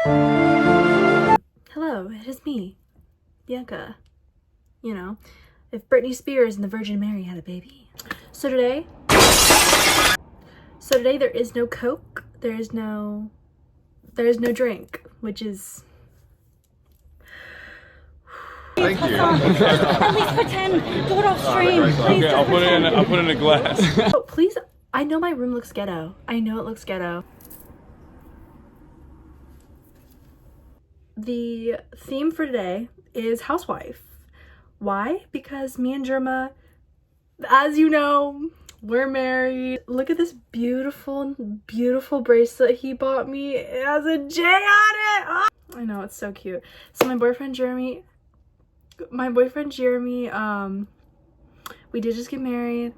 Hello, it is me, Bianca. You know, if Britney Spears and the Virgin Mary had a baby. So today there is no Coke, there is no drink, which is... Thank you. At least pretend. Do it off stream. Please. Okay, I'll put it in a glass. Oh, please. I know my room looks ghetto. I know it looks ghetto. The theme for today is housewife. Why? Because me and Jerma, as you know, we're married. Look at this beautiful, beautiful bracelet he bought me. It has a J on it. Oh! I know, it's so cute. So my boyfriend Jeremy, we did just get married,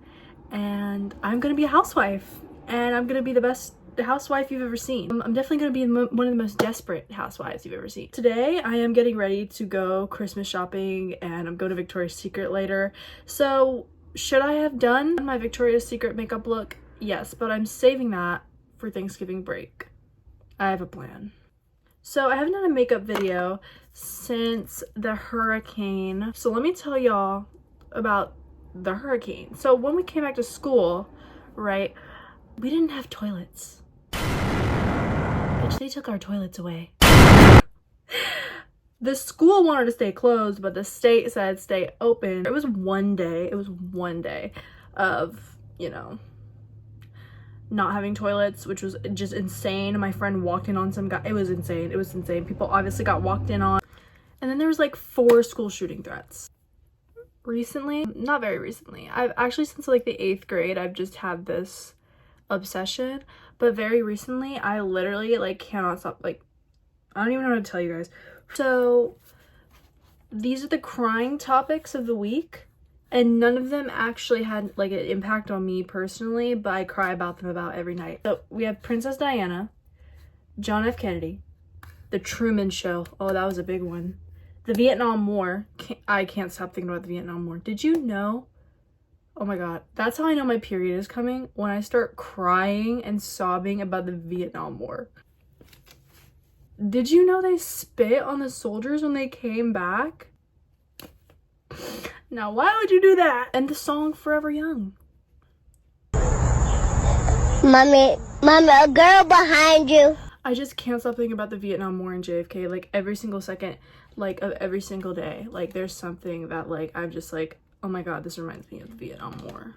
and I'm gonna be a housewife, and I'm gonna be the best housewife you've ever seen. I'm definitely gonna be one of the most desperate housewives you've ever seen. Today I am getting ready to go Christmas shopping, and I'm going to Victoria's Secret later. So should I have done my Victoria's Secret makeup look? Yes, but I'm saving that for Thanksgiving break. I have a plan. So I haven't done a makeup video since the hurricane. So let me tell y'all about the hurricane. So when we came back to school, right, we didn't have toilets. Bitch, they took our toilets away. The school wanted to stay closed, but the state said stay open. It was one day of, you know, not having toilets, which was just insane. My friend walked in on some guy. It was insane. It was insane. People obviously got walked in on. And then there was like 4 school shooting threats. Recently, not very recently, I've actually, since like the 8th grade, I've just had this obsession. But very recently, I literally like cannot stop. Like, I don't even know how to tell you guys. So these are the crying topics of the week, and none of them actually had like an impact on me personally, but I cry about them about every night. So we have Princess Diana, John F. Kennedy, the Truman Show. Oh, that was a big one. The Vietnam War. I can't stop thinking about the Vietnam War. Did you know? Oh my god, that's how I know my period is coming, when I start crying and sobbing about the Vietnam War. Did you know they spit on the soldiers when they came back? Now, why would you do that? And the song Forever Young. Mommy, a girl behind you. I just can't stop thinking about the Vietnam War and JFK, like every single second, like of every single day. Like there's something that like I'm just like, oh my god, this reminds me of the Vietnam War.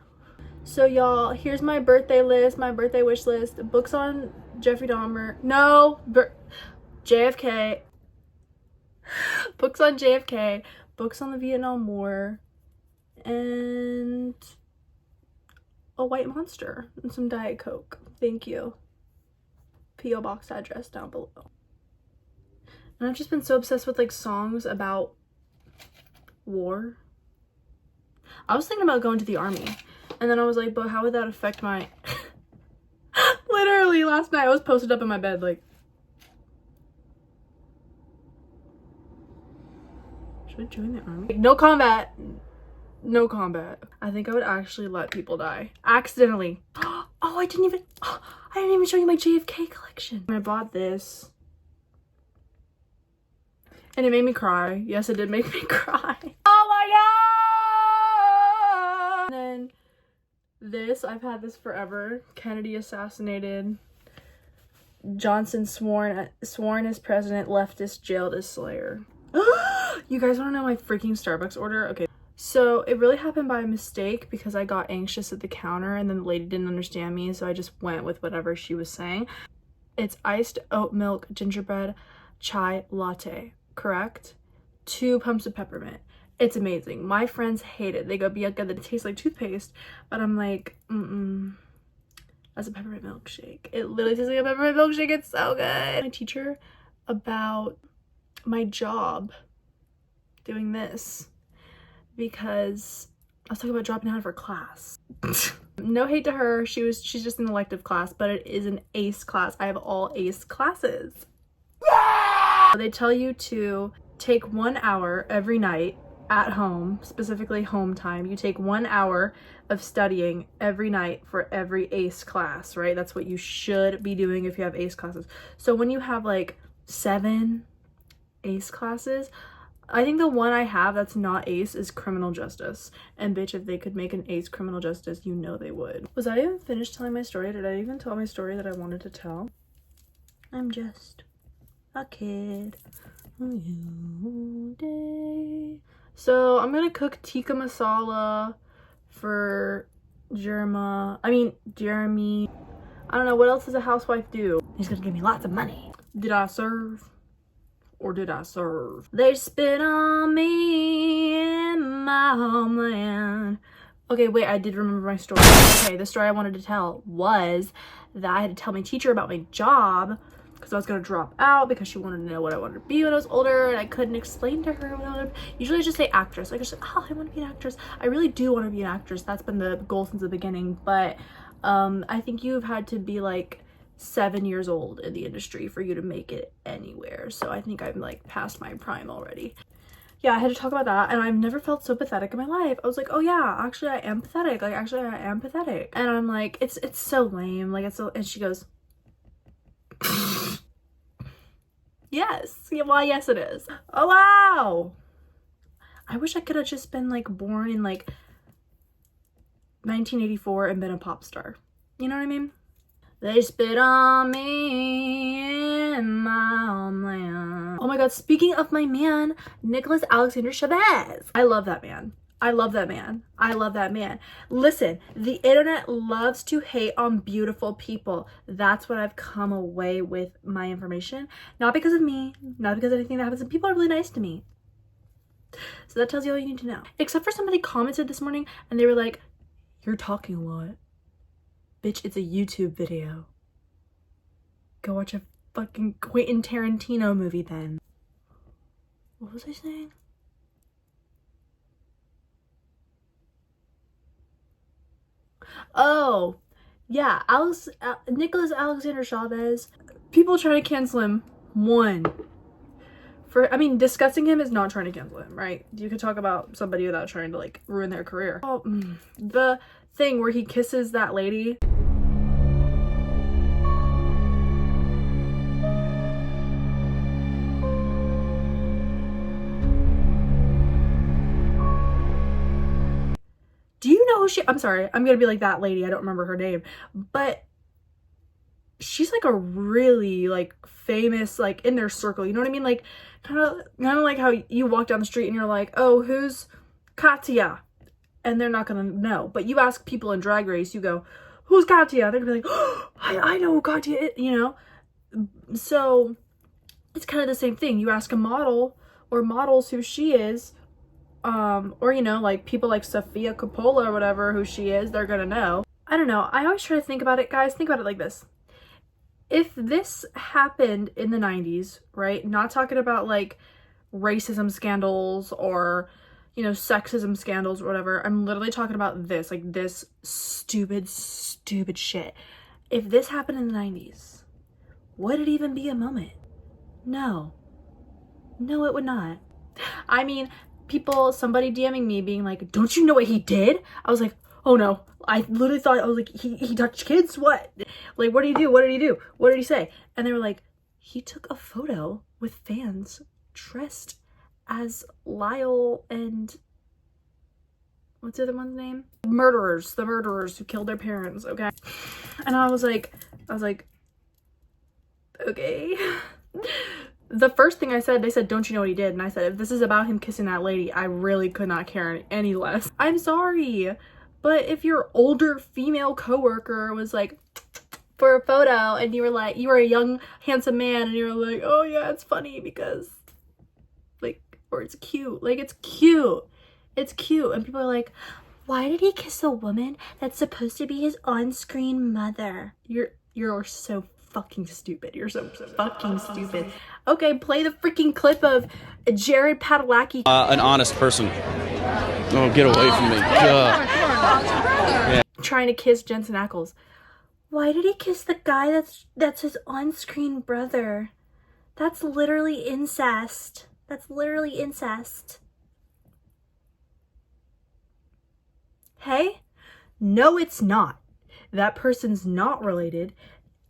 So y'all, here's my birthday list, my birthday wish list. Books on Jeffrey Dahmer. No, JFK. Books on JFK. Books on the Vietnam War. And a white monster and some Diet Coke. Thank you. P.O. box address down below. And I've just been so obsessed with like songs about war. I was thinking about going to the army, and then I was like, but how would that affect my... Literally last night I was posted up in my bed like, should I join the army? No combat. No combat. I think I would actually let people die accidentally. Oh, I didn't even show you my JFK collection. I bought this and it made me cry. Yes, it did make me cry. Oh my god! And then this, I've had this forever. Kennedy assassinated. Johnson sworn as president. Leftist jailed as slayer. You guys want to know my freaking Starbucks order? Okay. So it really happened by mistake because I got anxious at the counter and then the lady didn't understand me, so I just went with whatever she was saying. It's iced oat milk gingerbread chai latte, correct? 2 pumps of peppermint. It's amazing. My friends hate it. They go, Bianca, that tastes like toothpaste. But I'm like, that's a peppermint milkshake. It literally tastes like a peppermint milkshake. It's so good. My teacher about my job doing this, because I was talking about dropping out of her class. No hate to her, she's just an elective class, but it is an ACE class. I have all ACE classes. They tell you to take 1 hour every night at home, specifically home time. You take 1 hour of studying every night for every ACE class, right? That's what you should be doing if you have ACE classes. So when you have like 7 ACE classes. I think the one I have that's not ACE is criminal justice. And bitch, if they could make an ACE criminal justice, you know they would. Was I even finished telling my story? Did I even tell my story that I wanted to tell? I'm just a kid. So I'm gonna cook tikka masala for Jeremy. I don't know, what else does a housewife do? He's gonna give me lots of money. Did I serve? Or did I serve? They spit on me in my homeland. Okay, wait, I did remember my story. Okay, the story I wanted to tell was that I had to tell my teacher about my job because I was gonna drop out because she wanted to know what I wanted to be when I was older, and I couldn't explain to her what I wanted to be. Usually I just say actress. Like, I just like, oh, I want to be an actress. I really do want to be an actress. That's been the goal since the beginning. But I think you've had to be like 7 years old in the industry for you to make it anywhere. So I think I'm like past my prime already. Yeah, I had to talk about that, and I've never felt so pathetic in my life. I was like, oh yeah, actually I am pathetic. Like, actually I am pathetic. And I'm like, it's so lame. Like, it's so, and she goes, yes. Yeah, well, yes it is. Oh wow. I wish I could have just been like born in like 1984 and been a pop star. You know what I mean? They spit on me in my homeland. Oh my god, speaking of my man, Nicholas Alexander Chavez. I love that man. I love that man. I love that man. Listen, the internet loves to hate on beautiful people. That's what I've come away with my information. Not because of me, not because of anything that happens, and people are really nice to me. So that tells you all you need to know. Except for somebody commented this morning and they were like, you're talking a lot. Bitch, it's a YouTube video. Go watch a fucking Quentin Tarantino movie then. What was I saying? Oh, yeah, Nicholas Alexander Chavez. People trying to cancel him. Discussing him is not trying to cancel him, right? You could talk about somebody without trying to like ruin their career. Oh, the thing where he kisses that lady. Do you know who I'm sorry, I'm gonna be like that lady, I don't remember her name, but she's like a really like famous, like in their circle, you know what I mean? Like kind of like how you walk down the street and you're like, oh, who's Katya? And they're not gonna know. But you ask people in Drag Race, you go, who's Katya? They're gonna be like, oh, I know who Katya is, you know? So it's kind of the same thing. You ask a model or models who she is, or you know, like people like Sophia Coppola or whatever, who she is, they're gonna know. I don't know. I always try to think about it, guys. Think about it like this. If this happened in the 90s, right? Not talking about like racism scandals or, you know, sexism scandals or whatever. I'm literally talking about this, like this stupid shit. If this happened in the 90s, would it even be a moment? No, it would not. I mean, somebody DMing me being like, don't you know what he did? I was like, oh no. I literally thought, I was like, he touched kids? What? Like, what did he do? What did he do? What did he say? And they were like, he took a photo with fans dressed as Lyle and what's the other one's name? The murderers who killed their parents, okay? And I was like, okay. The first thing I said, they said, don't you know what he did? And I said, if this is about him kissing that lady, I really could not care any less. I'm sorry. But if your older female coworker was like, for a photo, and you were like, you were a young, handsome man, and you were like, oh yeah, it's funny because, like, or it's cute. Like, it's cute. It's cute. And people are like, why did he kiss a woman that's supposed to be his on-screen mother? You're so fucking stupid. You're so fucking stupid. Okay, play the freaking clip of Jared Padalecki. An honest person. Oh, get away from me. Yeah. Trying to kiss Jensen Ackles. Why did he kiss the guy that's his on-screen brother? That's literally incest. That's literally incest. Hey? No, it's not. That person's not related.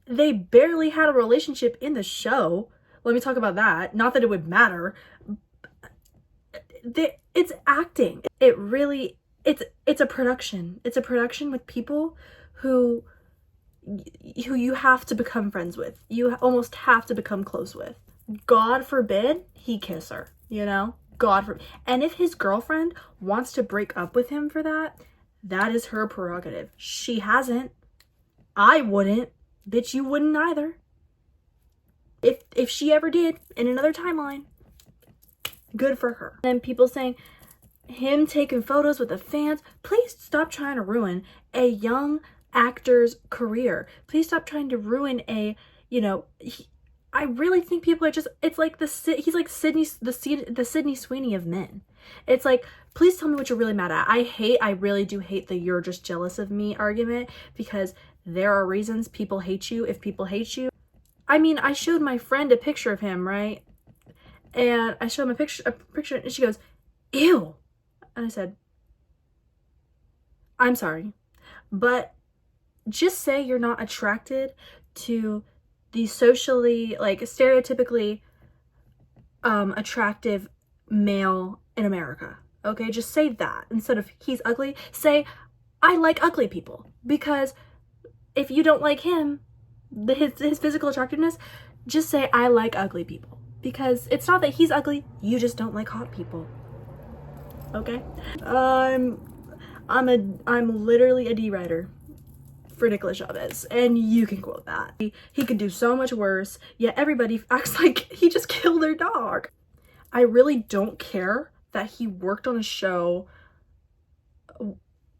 They barely had a relationship in the show. Let me talk about that. Not that it would matter. It's acting. It really, it's a production. It's a production with people who you have to become friends with. You almost have to become close with. God forbid he kiss her, you know? God forbid. And if his girlfriend wants to break up with him for that, that is her prerogative. She hasn't. I wouldn't. Bitch, you wouldn't either. If she ever did in another timeline, good for her. And people saying him taking photos with the fans, please stop trying to ruin a young actor's career. Please stop trying to ruin a, you know, I really think people are just, it's like he's like the Sydney Sweeney of men. It's like, please tell me what you're really mad at. I really do hate the "you're just jealous of me" argument, because there are reasons people hate you if people hate you. I mean, I showed my friend a picture of him, right? And I showed him a picture, and she goes, "Ew." And I said, "I'm sorry, but just say you're not attracted to the socially, like, stereotypically attractive male in America. Okay, just say that. Instead of he's ugly, say I like ugly people. Because if you don't like him, his physical attractiveness, just say I like ugly people. Because it's not that he's ugly, you just don't like hot people. Okay? I'm literally a D writer for Nicholas Chavez, and you can quote that. He could do so much worse, yet everybody acts like he just killed their dog. I really don't care that he worked on a show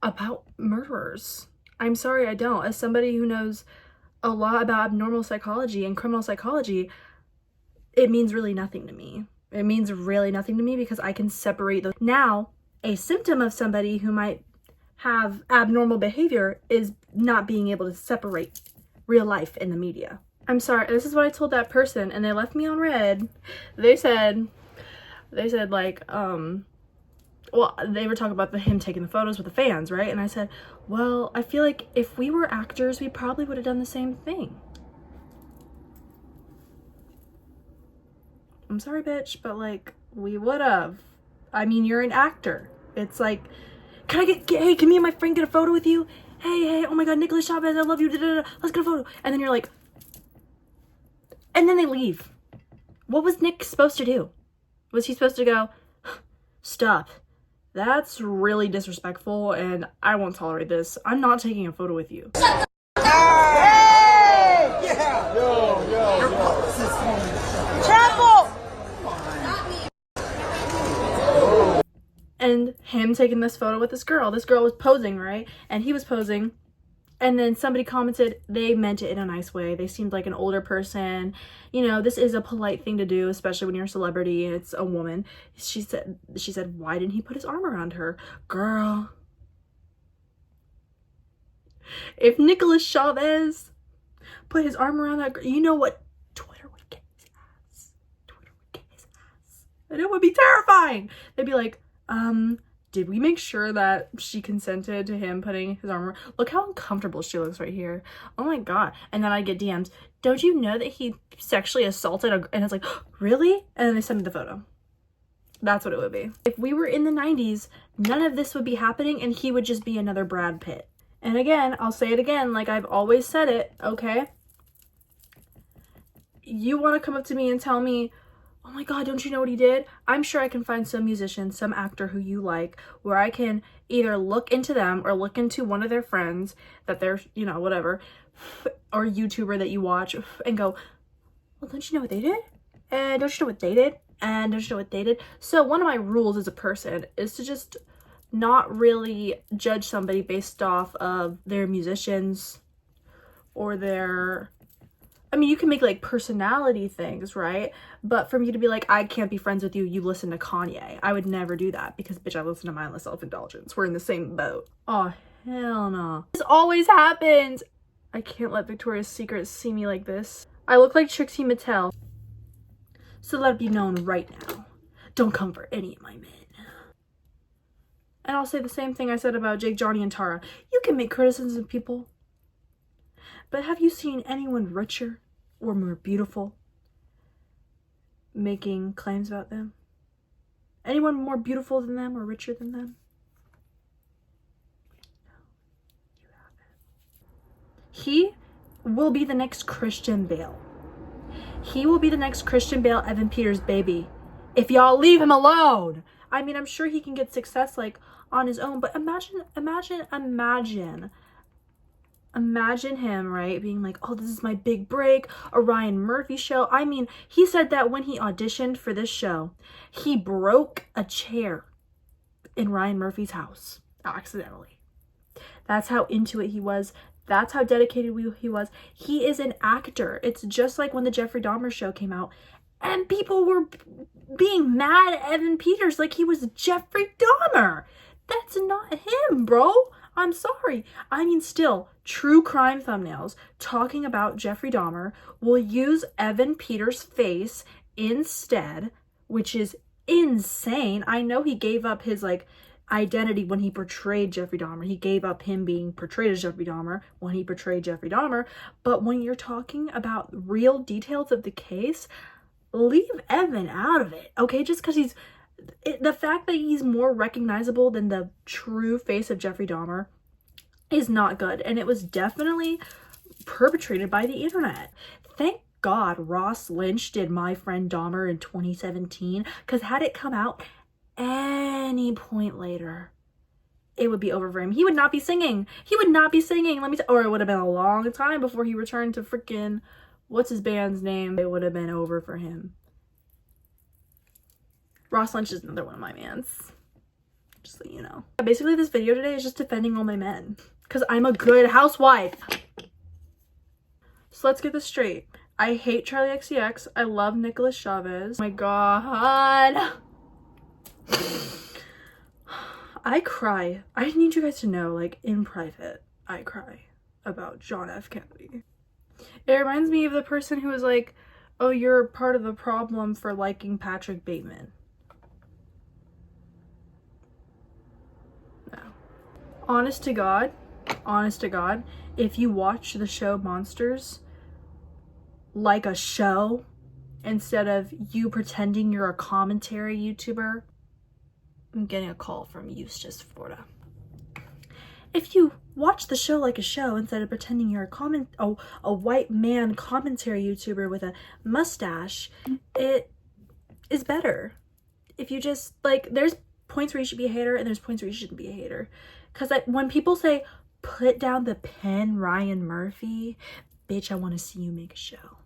about murderers. I'm sorry, I don't. As somebody who knows a lot about abnormal psychology and criminal psychology, it means really nothing to me. It means really nothing to me because I can separate those. Now, a symptom of somebody who might have abnormal behavior is not being able to separate real life in the media. I'm sorry, this is what I told that person, and they left me on red. They said like, well, they were talking about him taking the photos with the fans, right? And I said, well, I feel like if we were actors, we probably would have done the same thing. I'm sorry, bitch, but like, we would have. I mean, you're an actor. It's like, hey, can me and my friend get a photo with you? Hey, oh my God, Nicholas Chavez, I love you, let's get a photo. And then you're like, and then they leave. What was Nick supposed to do? Was he supposed to go, stop, that's really disrespectful and I won't tolerate this. I'm not taking a photo with you. And him taking this photo with this girl. This girl was posing, right? And he was posing. And then somebody commented, they meant it in a nice way. They seemed like an older person. You know, this is a polite thing to do, especially when you're a celebrity and it's a woman. She said, why didn't he put his arm around her? Girl. If Nicholas Chavez put his arm around that girl, you know what? Twitter would get his ass. Twitter would get his ass. And it would be terrifying. They'd be like, did we make sure that she consented to him putting his arm around? Look how uncomfortable she looks right here. Oh my God. And then I get DMs. Don't you know that he sexually assaulted and it's like, really? And then they send me the photo. That's what it would be. If we were in the 90s, none of this would be happening and he would just be another Brad Pitt. And again, I'll say it again, like I've always said it, okay? You want to come up to me and tell me, oh my God, don't you know what he did? I'm sure I can find some musician, some actor who you like, where I can either look into them or look into one of their friends that they're, you know, whatever, or YouTuber that you watch and go, well, don't you know what they did? And don't you know what they did? And don't you know what they did? So one of my rules as a person is to just not really judge somebody based off of their musicians or their, I mean, you can make like personality things, right? But for me to be like, I can't be friends with you, you listen to Kanye. I would never do that because, bitch, I listen to mindless self-indulgence. We're in the same boat. Oh, hell no. This always happens. I can't let Victoria's Secret see me like this. I look like Trixie Mattel. So let it be known right now. Don't come for any of my men. And I'll say the same thing I said about Jake, Johnny, and Tara. You can make criticisms of people. But have you seen anyone richer or more beautiful making claims about them? Anyone more beautiful than them or richer than them? You haven't. He will be the next Christian Bale. He will be the next Christian Bale, Evan Peters' baby. If y'all leave him alone. I mean, I'm sure he can get success like on his own, but imagine him, right, being like, oh, this is my big break, a Ryan Murphy show. I mean, he said that when he auditioned for this show, he broke a chair in Ryan Murphy's house accidentally. That's how into it he was. That's how dedicated he was. He is an actor. It's just like when the Jeffrey Dahmer show came out and people were being mad at Evan Peters like he was Jeffrey Dahmer. That's not him, bro. I'm sorry. I mean, still, true crime thumbnails talking about Jeffrey Dahmer will use Evan Peters' face instead, which is insane. I know he gave up his, like, identity when he portrayed Jeffrey Dahmer. He gave up him being portrayed as Jeffrey Dahmer when he portrayed Jeffrey Dahmer. But when you're talking about real details of the case, leave Evan out of it, okay? Just because the fact that he's more recognizable than the true face of Jeffrey Dahmer is not good. And it was definitely perpetrated by the internet. Thank God Ross Lynch did My Friend Dahmer in 2017, because had it come out any point later, it would be over for him. He would not be singing. He would not be singing. Or it would have been a long time before he returned to freaking, what's his band's name? It would have been over for him. Ross Lynch is another one of my mans. Just so you know. Basically, this video today is just defending all my men. Because I'm a good housewife. So let's get this straight. I hate Charlie XCX. I love Nicholas Chavez. Oh my god. I cry. I need you guys to know, like, in private, I cry about John F. Kennedy. It reminds me of the person who was like, oh, you're part of the problem for liking Patrick Bateman. No. Honest to God, if you watch the show Monsters like a show instead of you pretending you're a commentary YouTuber, I'm getting a call from Eustis, Florida. If you watch the show like a show instead of pretending you're a white man commentary YouTuber with a mustache, it is better. If you just, like, there's points where you should be a hater and there's points where you shouldn't be a hater. Because when people say, put down the pen, Ryan Murphy, bitch, I want to see you make a show.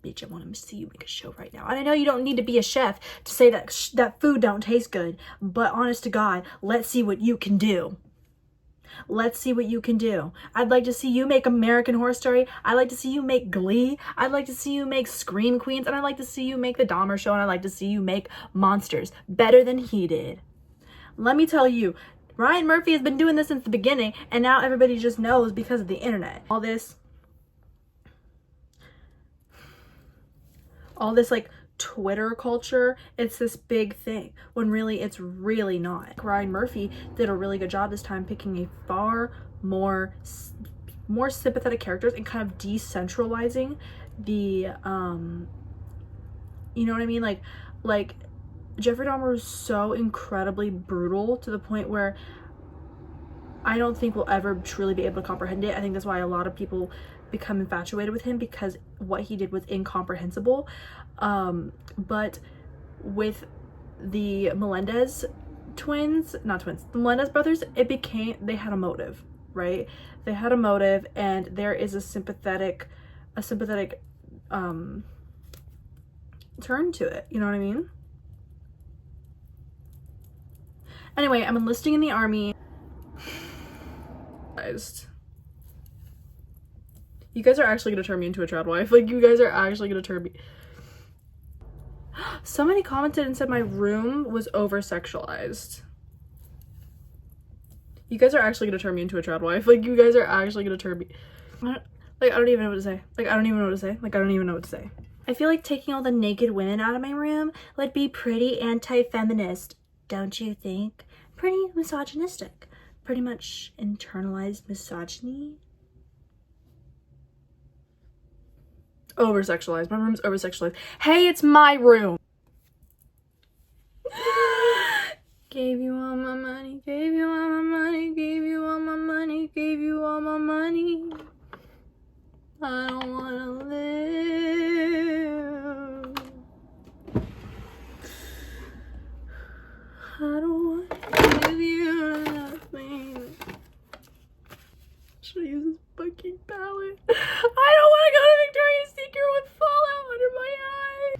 Bitch, I want to see you make a show right now. And I know you don't need to be a chef to say that that food don't taste good, but honest to God, let's see what you can do. Let's see what you can do. I'd like to see you make American Horror Story. I'd like to see you make Glee. I'd like to see you make Scream Queens. And I'd like to see you make The Dahmer Show. And I'd like to see you make Monsters better than he did. Let me tell you, Ryan Murphy has been doing this since the beginning, and now everybody just knows because of the internet. All this like Twitter culture, it's this big thing when really it's really not. Ryan Murphy did a really good job this time picking a far more sympathetic characters and kind of decentralizing the you know what I mean, like Jeffrey Dahmer was so incredibly brutal to the point where I don't think we'll ever truly be able to comprehend it. I think that's why a lot of people become infatuated with him, because what he did was incomprehensible. But with the Melendez the Melendez brothers, they had a motive, right? They had a motive, and there is a sympathetic turn to it, you know what I mean? Anyway, I'm enlisting in the army. You guys are actually gonna turn me into a Tradwife. Like, you guys are actually gonna turn me. Somebody commented and said my room was over-sexualized. You guys are actually gonna turn me into a Tradwife. Like, you guys are actually gonna turn me. I don't even know what to say. I don't even know what to say. I feel like taking all the naked women out of my room would be pretty anti-feminist, don't you think? Pretty misogynistic. Pretty much internalized misogyny. Over-sexualized. My room's over-sexualized. Hey, it's my room. Gave you all my money, gave you all my money, gave you all my money, gave you all my money. I don't wanna live. I don't wanna give you nothing. Should I use this fucking palette? I don't wanna go to Victoria's Secret with fallout under my eye.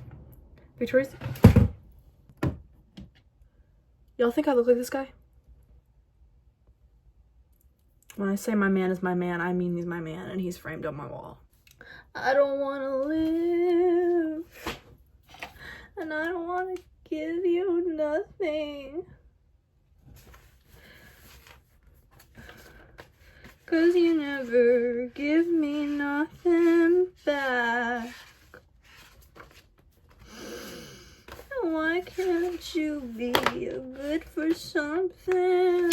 Victoria's. Y'all think I look like this guy? When I say my man is my man, I mean he's my man and he's framed on my wall. I don't want to live. And I don't want to give you nothing. 'Cause you never give me nothing back. Why can't you be good for something?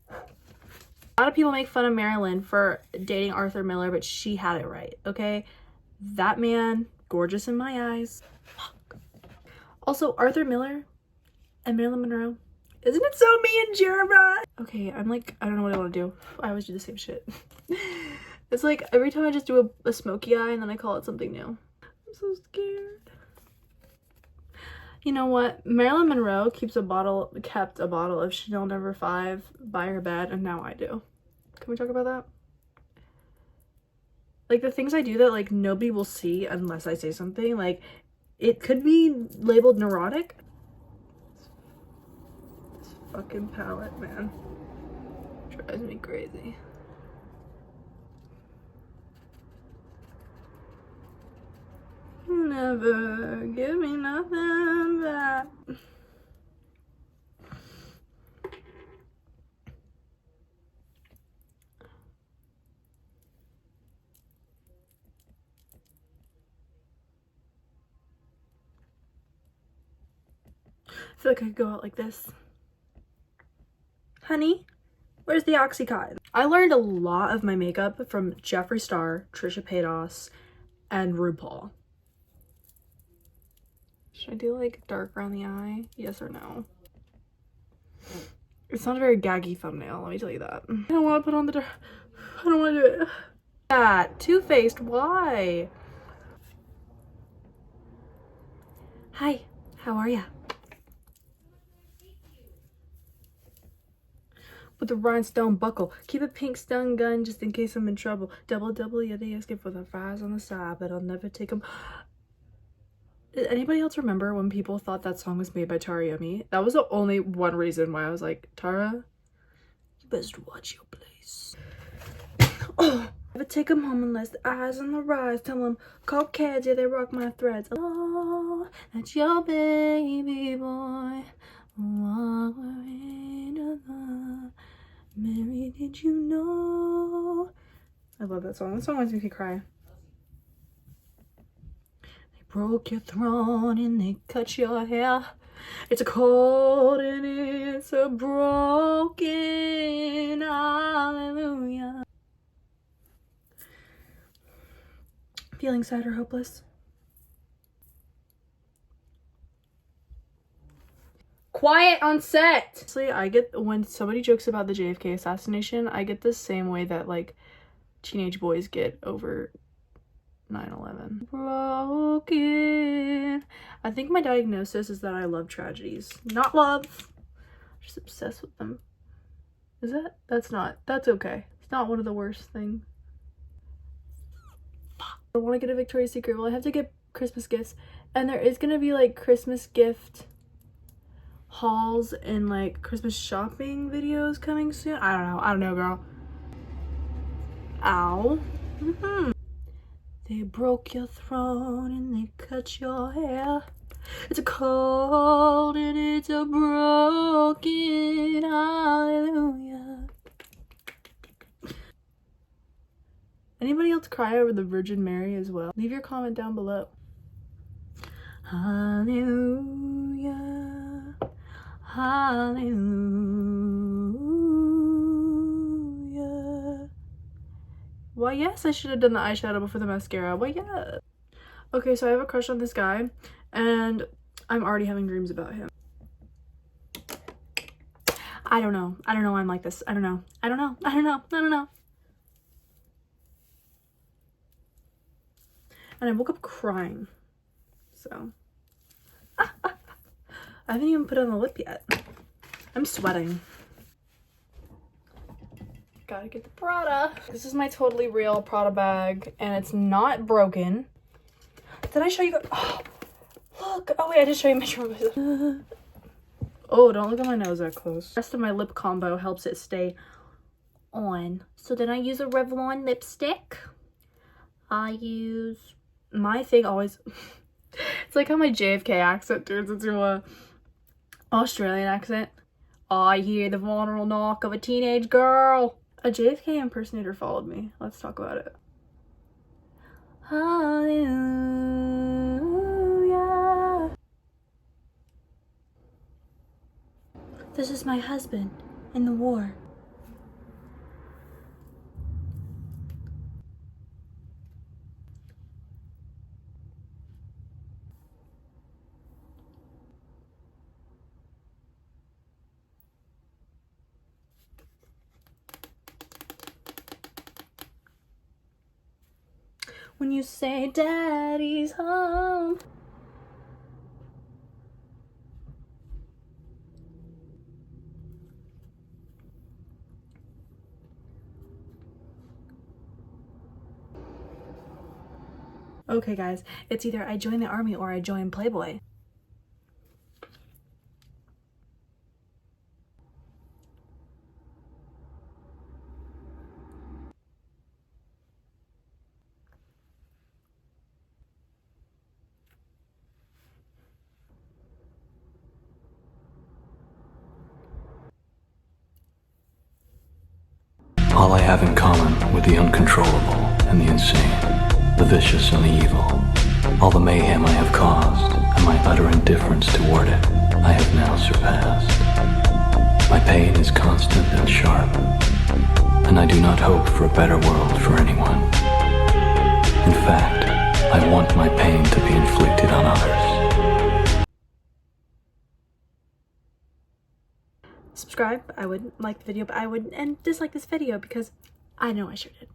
A lot of people make fun of Marilyn for dating Arthur Miller, but she had it right, okay? That man, gorgeous in my eyes. Fuck. Also, Arthur Miller and Marilyn Monroe. Isn't it so me and Jeremiah? Okay, I'm like, I don't know what I want to do. I always do the same shit. It's like every time I just do a smoky eye and then I call it something new. I'm so scared. You know what? Marilyn Monroe kept a bottle of Chanel No. 5 by her bed, and now I do. Can we talk about that? Like, the things I do that, like, nobody will see unless I say something, like, it could be labeled neurotic. This fucking palette, man. Drives me crazy. Never give me nothing back. I feel like I could go out like this. Honey, where's the Oxycontin? I learned a lot of my makeup from Jeffree Star, Trisha Paytas, and RuPaul. Should I do like dark around the eye? Yes or no? It's not a very gaggy thumbnail, let me tell you that. I don't want to put on the dark. I don't want to do it. That Too-Faced, why? Hi, how are ya? With a rhinestone buckle. Keep a pink stun gun just in case I'm in trouble. Double, yeah, they ask it for the fries on the side, but I'll never take them. Did anybody else remember when people thought that song was made by Tara Yummy? That was the only one reason why I was like, Tara, you best watch your place. Oh, never take them home unless the eyes on the rise. Tell them, call kids, yeah, they rock my threads. Oh, that's your baby boy. Mary, did you know? I love that song. That song makes me cry. Broke your throne and they cut your hair. It's a cold and it's a broken hallelujah. Feeling sad or hopeless? Quiet on set! Honestly, I get, when somebody jokes about the JFK assassination, I get the same way that like teenage boys get over 9/11. Broken. I think my diagnosis is that I love tragedies. Not love. I'm just obsessed with them. Is that? That's not. That's okay. It's not one of the worst things. I want to get a Victoria's Secret. Well, I have to get Christmas gifts. And there is going to be like Christmas gift hauls and like Christmas shopping videos coming soon. I don't know, girl. Ow. They broke your throne and they cut your hair. It's a cold and it's a broken hallelujah. Anybody else cry over the Virgin Mary as well? Leave your comment down below. Hallelujah, hallelujah. Why, yes, I should have done the eyeshadow before the mascara. Why, yeah. Okay, so I have a crush on this guy, and I'm already having dreams about him. I don't know. I don't know why I'm like this. I don't know. I don't know. I don't know. I don't know. And I woke up crying. So. I haven't even put on the lip yet. I'm sweating. Gotta get the Prada. This is my totally real Prada bag, and it's not broken. Did I show you? Oh, look. Oh, wait, I did show you my picture of myself. Oh, don't look at my nose that close. The rest of my lip combo helps it stay on. So then I use a Revlon lipstick. I use my thing always. It's like how my JFK accent turns into a Australian accent. I hear the vulnerable knock of a teenage girl. A JFK impersonator followed me. Let's talk about it. Hallelujah. This is my husband in the war. When you say daddy's home. Okay guys, it's either I join the army or I join Playboy. All I have in common with the uncontrollable and the insane, the vicious and the evil, all the mayhem I have caused and my utter indifference toward it, I have now surpassed. My pain is constant and sharp, and I do not hope for a better world for anyone. In fact, I want my pain to be inflicted on others. Subscribe, I would like the video, but I would, and dislike this video because I know I sure did.